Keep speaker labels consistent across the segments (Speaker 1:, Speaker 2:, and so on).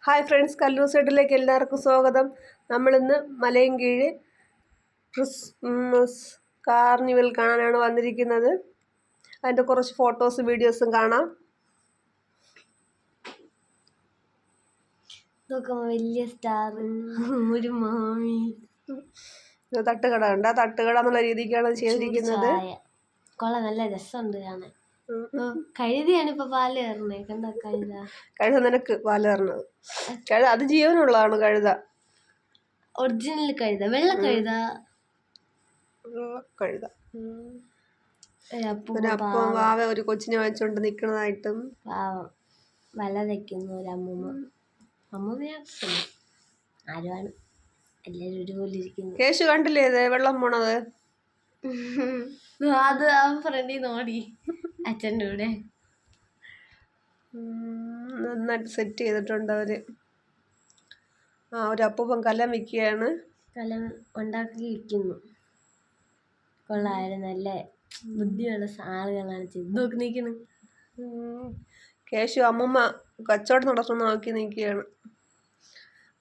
Speaker 1: Hi friends, Kallur സൈഡിലേക്ക് എല്ലാവർക്കും സ്വാഗതം. നമ്മളിന്ന് മലയൻകീഴ് ക്രിസ്മസ് കാർണിവൽ കാണാനാണ് വന്നിരിക്കുന്നത്. അതിൻ്റെ കുറച്ച് ഫോട്ടോസും വീഡിയോസും കാണാം.
Speaker 2: വലിയ സ്റ്റാർ, ഒരു മാമി,
Speaker 1: തട്ടുകട ഉണ്ട്. തട്ടുകട എന്നുള്ള രീതിക്കാണ് ചെയ്തിരിക്കുന്നത്.
Speaker 2: കൊള്ളാം, നല്ല രസമുണ്ട് കാണാൻ. കഴുതയാണ് ഇപ്പൊ പാല് കയറുന്നേ, കണ്ട
Speaker 1: കഴുത നിനക്ക് പാല് കയറുന്നത്. കഴുത അത് ജീവനുള്ളതാണ്. കഴുത
Speaker 2: ഒറിജിനൽ കഴുത, വെള്ള കഴുത.
Speaker 1: അപ്പം വാവ ഒരു കൊച്ചിനെ വെച്ചോണ്ട് നിക്കണതായിട്ടും
Speaker 2: പാവം വല തയ്ക്കുന്നു ഒരു അമ്മൂമ്മ. ആരുമാണ്, എല്ലാരും ഒരുപോലെ ഇരിക്കുന്നു.
Speaker 1: കേശു കണ്ടില്ലേ ഇത് വെള്ളം പോണത്?
Speaker 2: അത് ആ ഫ്രണ്ടിൽ നോടി അച്ഛൻ്റെ കൂടെ
Speaker 1: നന്നായിട്ട് സെറ്റ് ചെയ്തിട്ടുണ്ട് അവര്. ഒരു അപ്പൂപ്പൻ കലം വിൽക്കുകയാണ്.
Speaker 2: കലം ഉണ്ടാക്കി വിൽക്കുന്നു. കൊള്ളായിരുന്നു, നല്ല ബുദ്ധിയുള്ള ആളുകളാണ് ചെയ്ത് നോക്കി നിൽക്കുന്നു.
Speaker 1: കേശു അമ്മൂമ്മ കച്ചവടം നടത്തുന്ന നോക്കി നിൽക്കുകയാണ്.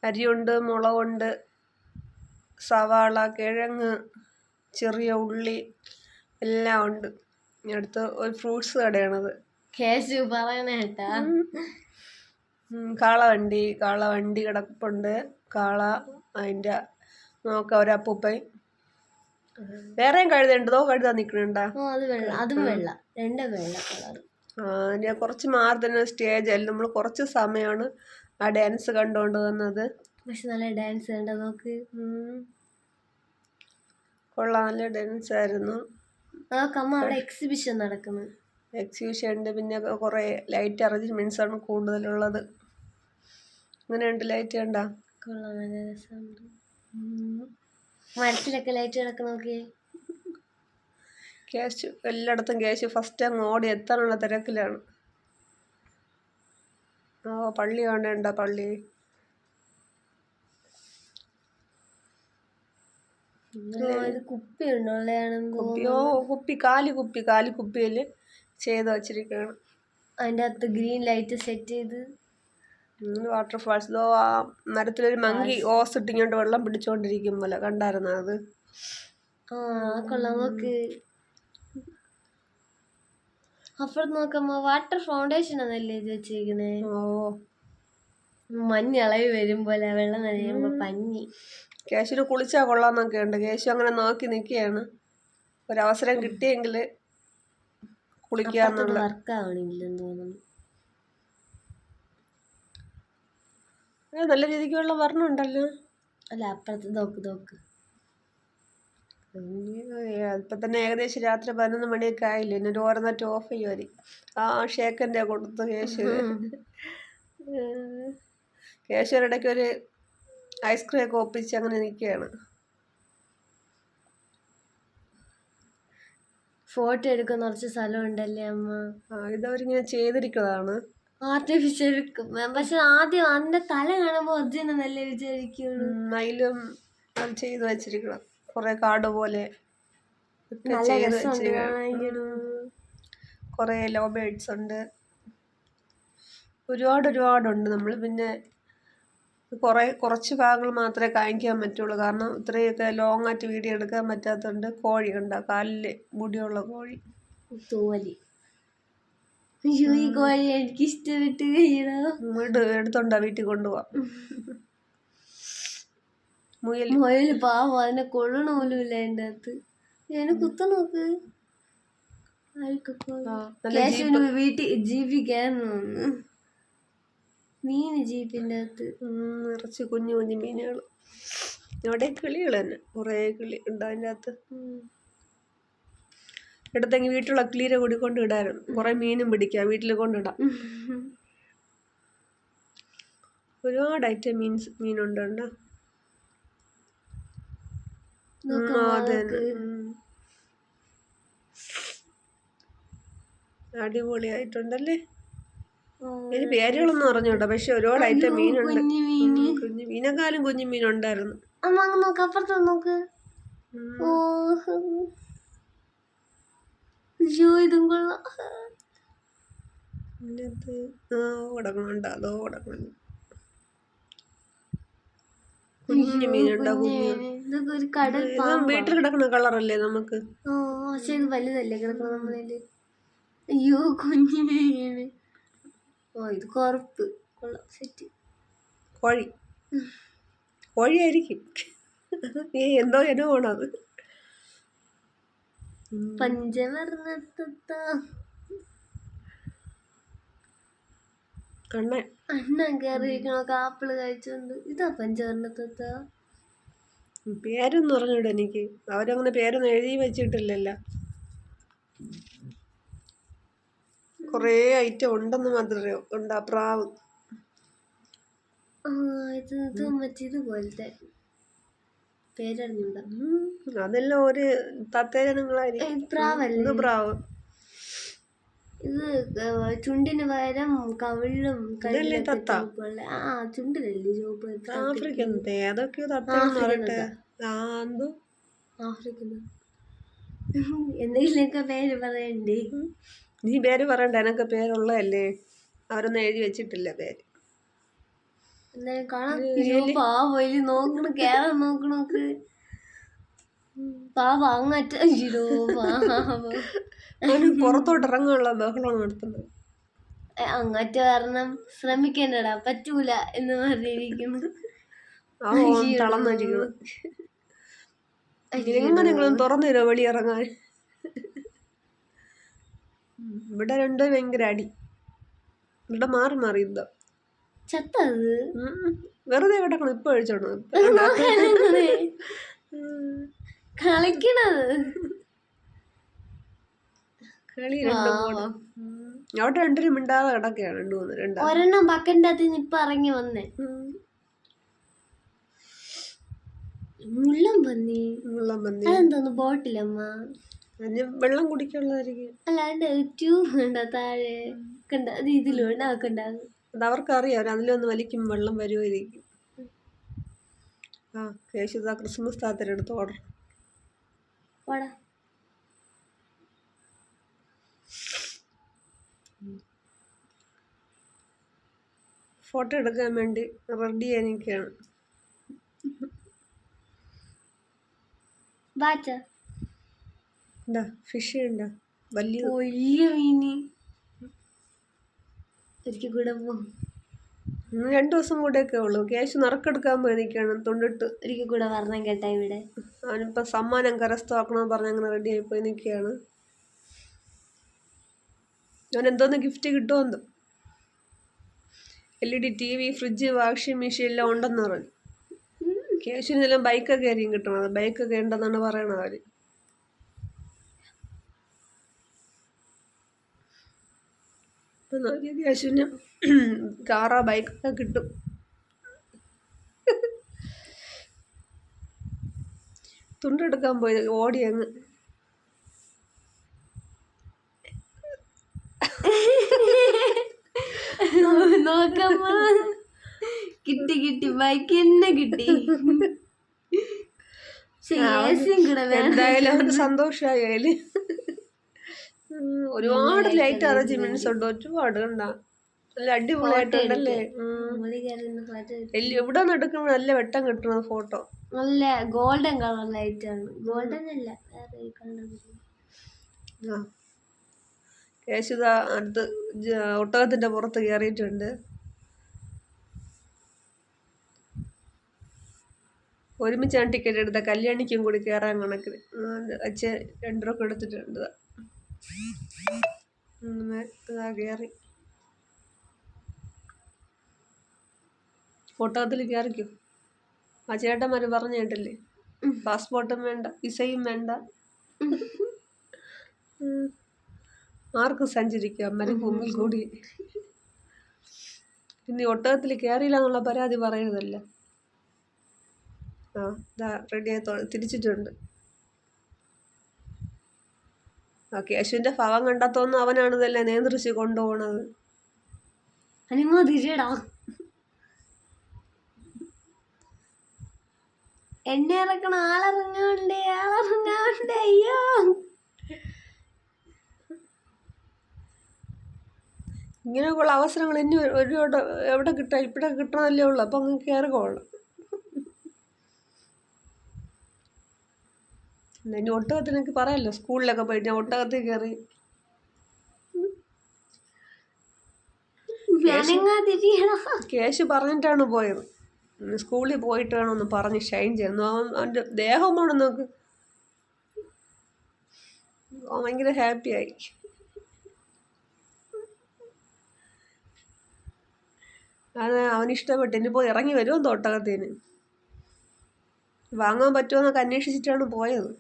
Speaker 1: അരിയുണ്ട്, മുളകുണ്ട്, സവാള, കിഴങ്ങ്, ചെറിയ ഉള്ളി എല്ലാം ഉണ്ട്. അടുത്ത് ഒരു ഫ്രൂട്ട്സ് കടയാണത്.
Speaker 2: കേശു പറയണ കേട്ടാ.
Speaker 1: കാളവണ്ടി കിടപ്പുണ്ട്. കാള, അതിൻ്റെ നോക്കാം ഒരപ്പൂപ്പൻ. വേറെയും കഴുതയുണ്ടോ? കഴുത നിൽക്കണുണ്ടാ?
Speaker 2: അതും വെള്ള, രണ്ടും വെള്ള കളർ.
Speaker 1: ഞാൻ കുറച്ച് മാറി തന്നെ സ്റ്റേജ് അല്ല, നമ്മൾ കുറച്ച് സമയമാണ് ആ ഡാൻസ് കണ്ടുകൊണ്ട് വന്നത്.
Speaker 2: പക്ഷെ നല്ല ഡാൻസ് കണ്ട നോക്ക്,
Speaker 1: കൊള്ളാം, നല്ല ഡാൻസ് ആയിരുന്നു.
Speaker 2: അവിടെ എക്സിബിഷൻ നടക്കുന്നു.
Speaker 1: എക്സിബിഷൻ ഉണ്ട്, പിന്നെ കുറേ ലൈറ്റ് അറേഞ്ച്മെന്റ്സ് ആണ് കൂടുതലുള്ളത്. അങ്ങനെയുണ്ട്. ലൈറ്റ് കണ്ടാ?
Speaker 2: കൊള്ളാം, നല്ല രസമുണ്ട്. മരത്തിലൊക്കെ ലൈറ്റ് കിടക്ക് നോക്കിയേ.
Speaker 1: കേശു എല്ലായിടത്തും ഫസ്റ്റ് അങ്ങ് ഓടി എത്താനുള്ള തിരക്കിലാണ്. പള്ളി കാണേണ്ട, പള്ളി കാലിക്കുപ്പിയിൽ ചെയ്ത് വച്ചിരിക്കുകയാണ്.
Speaker 2: അതിൻ്റെ അകത്ത് ഗ്രീൻ ലൈറ്റ് സെറ്റ് ചെയ്ത്
Speaker 1: വാട്ടർഫാൾസ്. ആ മരത്തിലൊരു മങ്കി ഓസ് ഇട്ടിങ്ങോട്ട് വെള്ളം പിടിച്ചോണ്ടിരിക്കും പോലെ കണ്ടായിരുന്നു അത്.
Speaker 2: കൊള്ളാം, നോക്ക്. അപ്പുറത്ത് നോക്കുമ്പോ വാട്ടർ ഫൗണ്ടേഷൻ അതല്ലേ ഇത് വെച്ചിരിക്കണേ. മഞ്ഞ് ഇളവി വരും പോലെ, വെള്ളം നനയുമ്പോ പഞ്ഞി.
Speaker 1: കേശുവിന് കുളിച്ചാൽ കൊള്ളാന്നൊക്കെ ഉണ്ട്. കേശു അങ്ങനെ നോക്കി നിൽക്കുകയാണ്. ഒരവസരം കിട്ടിയെങ്കിൽ കുളിക്കാന്നുള്ള.
Speaker 2: വർക്കാവണില്ലെന്ന് തോന്നുന്നു.
Speaker 1: നല്ല രീതിക്ക് വെള്ളം വരണുണ്ടല്ലോ.
Speaker 2: അല്ല, അപ്പുറത്ത് നോക്ക്.
Speaker 1: ഇപ്പം തന്നെ ഏകദേശം രാത്രി 11 മണിയൊക്കെ ആയില്ലേ. ഇനി ഒരു ഓരോന്നിട്ട് ഓഫ് ചെയ്യുമായിരിക്കും. ഷേക്കൻ്റെ കൊടുത്ത് കേശുവിനിടയ്ക്ക് ഒരു ഐസ്ക്രീം ഒക്കെ ഒപ്പിച്ച് അങ്ങനെ നിൽക്കുകയാണ്.
Speaker 2: ഫോട്ടോ എടുക്കാൻ കുറച്ച് സ്ഥലം ഉണ്ടല്ലേ അമ്മ.
Speaker 1: ഇതവരിങ്ങനെ ചെയ്തിരിക്കുന്നതാണ്,
Speaker 2: ആർട്ടിഫിഷ്യൽ. പക്ഷെ ആദ്യം അതിന്റെ തല കാണുമ്പോ ഒറിജിനൽ നല്ല വിചാരിക്കുള്ളൂ.
Speaker 1: അതിലും അത് ചെയ്ത് വെച്ചിരിക്കണം. കുറെ കാർഡ് പോലെ കുറെ ലോ ബേർഡ്സ് ഉണ്ട്. ഒരുപാടുണ്ട്. നമ്മൾ പിന്നെ കുറച്ച് ഭാഗങ്ങൾ മാത്രമേ കാണിക്കാൻ പറ്റുള്ളൂ. കാരണം ഇത്രയൊക്കെ ലോങ് ആയിട്ട് വീഡിയോ എടുക്കാൻ പറ്റാത്തതുകൊണ്ട്. കോഴി ഉണ്ട്, കാലില് മുടിയുള്ള കോഴി.
Speaker 2: തോലി. അയ്യോ, ഈ കോഴി എനിക്ക് ഇഷ്ടപ്പെട്ട് കഴിയണോ.
Speaker 1: എടുത്തോണ്ടാ വീട്ടിൽ കൊണ്ടുപോവാം.
Speaker 2: മുയല് പാവം, അതിനെ കൊള്ളണ പോലും ഇല്ല അതിൻ്റെ അകത്ത്. അതിനെ കുത്ത നോക്ക്. വീട്ടിൽ ജീവിക്കാന്ന് തോന്നുന്നു. മീന് ജീപ്പിൻ്റെ അകത്ത്
Speaker 1: നിറച്ച് കുഞ്ഞു മീനുകൾ. ഇവിടെ കിളികൾ തന്നെ, കുറേ കിളി ഉണ്ട് അതിൻ്റെ അകത്ത്. എടുത്തെങ്കിൽ വീട്ടിലുള്ള കിളീരെ കൂടി കൊണ്ട് ഇടായിരുന്നു. കുറെ മീനും പിടിക്കാം, വീട്ടിൽ കൊണ്ടിടാം. ഒരുപാട് ഐറ്റം മീനുണ്ട്. അടിപൊളിയായിട്ടുണ്ടല്ലേ. ഇനി പേരുകളൊന്നും അറിഞ്ഞൂടാ, പക്ഷെ ഒരുപാട് ഐറ്റം മീനുണ്ട്. മീനെക്കാളും കുഞ്ഞു മീനുണ്ടായിരുന്നു.
Speaker 2: അപ്പുറത്ത് നോക്ക്. ഇതും കൊള്ളാം.
Speaker 1: ഓടക്കുന്നുണ്ട്, അതോ ഓടക്കുന്നുണ്ട്. കുഞ്ഞു മീനുണ്ടോ? കുഞ്ഞു
Speaker 2: ഇതൊക്കെ ഒരു കടൽ
Speaker 1: ഇത്
Speaker 2: പാമ്പാ.
Speaker 1: വീട്ടിൽ കിടക്കുന്ന കളറല്ലേ നമുക്ക്?
Speaker 2: ഓ പക്ഷെ ഇത് വലുതല്ലേ കിടക്കണം നമ്മളതില്. അയ്യോ കുഞ്ഞു മീന്. ഓ ഇത് കറുപ്പ് കൊള്ളാം സെറ്റ്.
Speaker 1: കോഴി കോഴിയായിരിക്കും. എന്തോ ഇനമാണോ അത്?
Speaker 2: പഞ്ചവർണ്ണ
Speaker 1: കണ്ണൻ
Speaker 2: അണ്ണൻ കയറിയിരിക്കണോ കാപ്പിള് കഴിച്ചോണ്ട്. ഇതാ പഞ്ചവർണ്ണ
Speaker 1: പേരൊന്നും പറഞ്ഞൂടെ എനിക്ക്. അവരങ്ങനെ പേരൊന്നും എഴുതി വെച്ചിട്ടില്ലല്ലോ. കുറേ ഐറ്റം ഉണ്ടെന്ന് മാത്രമേ ഉണ്ടാ. പ്രാവ്
Speaker 2: ഇത് മറ്റേതുപോലത്തെ പേരറിഞ്ഞൂടാ.
Speaker 1: അതെല്ലാം ഒരു തത്തേജനങ്ങളായിരിക്കും.
Speaker 2: പ്രാവല്ലേ
Speaker 1: ഇത് പ്രാവ്.
Speaker 2: ഇത് ചുണ്ടിന് പകരം കവിളും
Speaker 1: ഇതല്ലേ തത്ത?
Speaker 2: ആ ചുണ്ടിലല്ലേ ചോപ്പ്.
Speaker 1: ആഫ്രിക്കൻ അതൊക്കെ തത്തേന്ന് പറയട്ടെ. എന്തോ
Speaker 2: ആഫ്രിക്കൻ എന്തെങ്കിലുമൊക്കെ പേര് പറയണ്ടേ?
Speaker 1: നീ പേര് പറയണ്ട, എനക്ക് പേരുള്ളതല്ലേ. അവരൊന്നും എഴുതി വെച്ചിട്ടില്ല പേര്.
Speaker 2: എന്തായാലും കാണാം. പാവയില് നോക്കണ കേറാൻ നോക്കണോക്ക്. പാവ അങ്ങറ്റ
Speaker 1: പുറത്തോട്ട് ഇറങ്ങാനുള്ള ബഹളമാണ് നടത്തുന്നത്.
Speaker 2: അങ്ങറ്റ കാരണം ശ്രമിക്കണ്ടടാ പറ്റൂല എന്ന് പറഞ്ഞിരിക്കുന്നു.
Speaker 1: തളർന്നിരിക്കുന്നു. എങ്ങനെങ്കിലും തുറന്നു തരുമോ വെളിയിറങ്ങാൻ? ഇവിടെ രണ്ടും ഭയങ്കര അടി. ഇവിടെ മാറി മാറി ഇതാ
Speaker 2: ചത്തത്
Speaker 1: വെറുതെ കിടക്കണം. ഇപ്പൊ കഴിച്ചോണം
Speaker 2: കളിക്കണത്
Speaker 1: കളി. അവിടെ രണ്ടിനും മിണ്ടാതെ കിടക്കുകയാണ്.
Speaker 2: ഒരെണ്ണം ബക്കറ്റിന്റെ അകത്ത് ഇപ്പൊ ഇറങ്ങി വന്നേ. മുള്ളം പന്നി അതെന്തോന്ന് ബോട്ടിലമ്മ
Speaker 1: വെള്ളം കുടിക്കാനുള്ളതായിരിക്കും.
Speaker 2: അല്ല അതിന്റെ ട്യൂബ് ഉണ്ടോ താഴെ കണ്ട ഇതിലും ആക്കണ്ടാകും.
Speaker 1: അത് അവർക്കറിയാം. അതിലൊന്ന് വലിക്കും വെള്ളം വരുമായിരിക്കും. കേശുദാ ക്രിസ്മസ് താത്തരെടുത്ത് ഓർഡർ. ഫോട്ടോ എടുക്കാൻ വേണ്ടി റെഡി ആയിരിക്കുകയാണ്. ഫിഷ് ഉണ്ടോ?
Speaker 2: വലിയ മീന്. ഒരിക്കൽ കൂടെ പോകും.
Speaker 1: 2 ദിവസം കൂടെയൊക്കെ ഉള്ളു. ക്യാഷ് നറുക്കെടുക്കാൻ പോയി നിൽക്കുകയാണ്. തൊണ്ടിട്ട്
Speaker 2: ഒരിക്കൽ കൂടെ പറഞ്ഞ കേട്ടാ ഇവിടെ.
Speaker 1: അവനിപ്പോ സമ്മാനം കരസ്ഥമാക്കണമെന്ന് പറഞ്ഞ് അങ്ങനെ റെഡി ആയി പോയി നിൽക്കുകയാണ്. അവൻ എന്തോന്ന് ഗിഫ്റ്റ് കിട്ടുമെന്ന്. LED TV, fridge, washing machine എല്ലാം ഉണ്ടെന്ന് പറഞ്ഞു. ക്യാഷിനെല്ലാം ബൈക്കൊക്കെ ആയിരിക്കും കിട്ടണത്. ബൈക്കൊക്കെ ഉണ്ടെന്നാണ് പറയണത് അവര്. ക്യാഷിന് കാറാ ബൈക്കൊക്കെ കിട്ടും. തുണ്ടെടുക്കാൻ പോയി ഓടി അങ്ങ്.
Speaker 2: നോക്കമ്മ കിട്ടി ബൈക്ക് തന്നെ കിട്ടി.
Speaker 1: എന്തായാലും അവന് സന്തോഷമായി. അതില് ഒരുപാട് ലൈറ്റ് അറേഞ്ച്മെന്റ്സ് ഉണ്ട്. ഒരുപാട് കണ്ടാ നല്ല അടിപൊളിയായിട്ടുണ്ടല്ലേ. എവിടെ നിന്ന് എടുക്കുമ്പോൾ നല്ല വെട്ടം കിട്ടണത് ഫോട്ടോ.
Speaker 2: നല്ല ഗോൾഡൻ കളർ ലൈറ്റ് ആണ്. ഗോൾഡൻ അല്ല വേറെ കളർ.
Speaker 1: കേശുദാ അടുത്ത് ഒട്ടകത്തിന്റെ പുറത്ത് കയറിയിട്ടുണ്ട്. ഒരുമിച്ചാണ് ടിക്കറ്റ് എടുത്ത. കല്യാണിക്കും കൂടി കയറാൻ കണക്കിന് അച്ഛൻ 2 രൂപ എടുത്തിട്ടുണ്ട്. കയറി ഒട്ടകത്തിൽ കയറിക്കും. ആ ചേട്ടന്മാര് പറഞ്ഞു കേട്ടില്ലേ, പാസ്പോർട്ടും വേണ്ട വിസയും വേണ്ട, ആർക്കും സഞ്ചരിക്കാം മരുഭൂമിയിൽ കൂടി. ഇനി ഒട്ടകത്തിൽ കയറിയില്ല എന്നുള്ള പരാതി പറയുന്നതല്ല. റെഡിയായി തിരിച്ചിട്ടുണ്ട്. കേശുവിന്റെ ഭാവം കണ്ടെത്തോന്ന് അവനാണ് ഇതെല്ലാം നിയന്ത്രിച്ച് കൊണ്ടുപോകണത്.
Speaker 2: എന്നെ ഇറക്കണം. ആളിറങ്ങാണ്ടേ അയ്യോ.
Speaker 1: ഇങ്ങനെയൊക്കെയുള്ള അവസരങ്ങൾ ഇനി എവിടെ കിട്ടാൻ? ഇവിടെ കിട്ടണമല്ലേ ഉള്ളു. അപ്പം അങ്ങ് കയറിക്കോളാം. ഇനി ഒട്ടകത്തിനൊക്കെ പറയാമല്ലോ, സ്കൂളിലൊക്കെ പോയിട്ട് ഞാൻ ഒട്ടകത്തിൽ കയറി. കേശു പറഞ്ഞിട്ടാണ് പോയത്, സ്കൂളിൽ പോയിട്ട് വേണമെന്ന് പറഞ്ഞ് ഷൈൻ ചെയ്യുന്നു. അവൻ്റെ ദേഹമാണ് നോക്ക്, അവൻ ഭയങ്കര ഹാപ്പിയായി. അത് അവനിഷ്ടപ്പെട്ടു. ഇനിയിപ്പോൾ ഇറങ്ങി വരുമോ ഒട്ടകത്തിന്, വാങ്ങാൻ പറ്റുമോ എന്നൊക്കെ അന്വേഷിച്ചിട്ടാണ് പോയത്.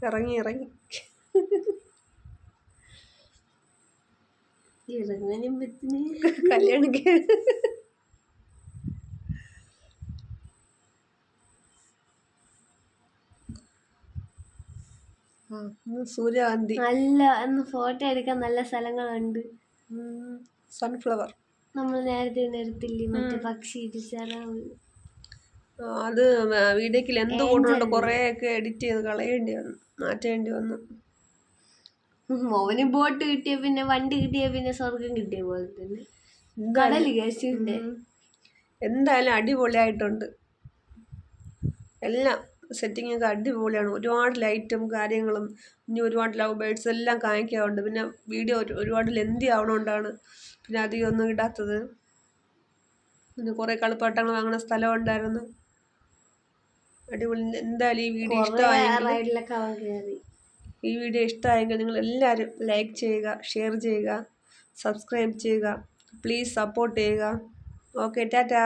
Speaker 1: ഇറങ്ങി കല്യാണിക്ക് സൂര്യകാന്തി
Speaker 2: നല്ല ഫോട്ടോ എടുക്കാൻ നല്ല സ്ഥലങ്ങളുണ്ട്.
Speaker 1: സൺഫ്ലവർ
Speaker 2: നമ്മൾ നേരത്തെ നിർത്തില്ലേ മറ്റേ പക്ഷി
Speaker 1: അത് വീഡിയോക്കിൽ എന്ത് കൊണ്ടുകൊണ്ട് കുറേയൊക്കെ എഡിറ്റ് ചെയ്ത് കളയേണ്ടി വന്നു, മാറ്റേണ്ടി വന്നു.
Speaker 2: മോന് ബോട്ട് കിട്ടിയ പിന്നെ വണ്ടി കിട്ടിയ പിന്നെ സ്വർഗം കിട്ടിയ പോലെ തന്നെ. കടല് കേസിന്റെ
Speaker 1: എന്തായാലും അടിപൊളിയായിട്ടുണ്ട്. എല്ലാം സെറ്റിംഗ് ഒക്കെ അടിപൊളിയാണ്. ഒരുപാട് ലൈറ്റും കാര്യങ്ങളും ഇനി ഒരുപാട് ലവ് ബേർഡ്സ് എല്ലാം കാണിക്കാറുണ്ട്. പിന്നെ വീഡിയോ ഒരുപാട് ലെന്തി ആവണോണ്ടാണ് പിന്നെ അധികം ഒന്നും ഇടാത്തത്. പിന്നെ കുറേ കളിപ്പാട്ടങ്ങൾ വാങ്ങുന്ന സ്ഥലം ഉണ്ടായിരുന്നു. അടിപൊളി. എന്തായാലും ഈ വീഡിയോ ഇഷ്ടമായെങ്കിൽ നിങ്ങൾ എല്ലാവരും ലൈക്ക് ചെയ്യുക, ഷെയർ ചെയ്യുക, സബ്സ്ക്രൈബ് ചെയ്യുക, പ്ലീസ് സപ്പോർട്ട് ചെയ്യുക. ഓക്കെ, ടാറ്റാ.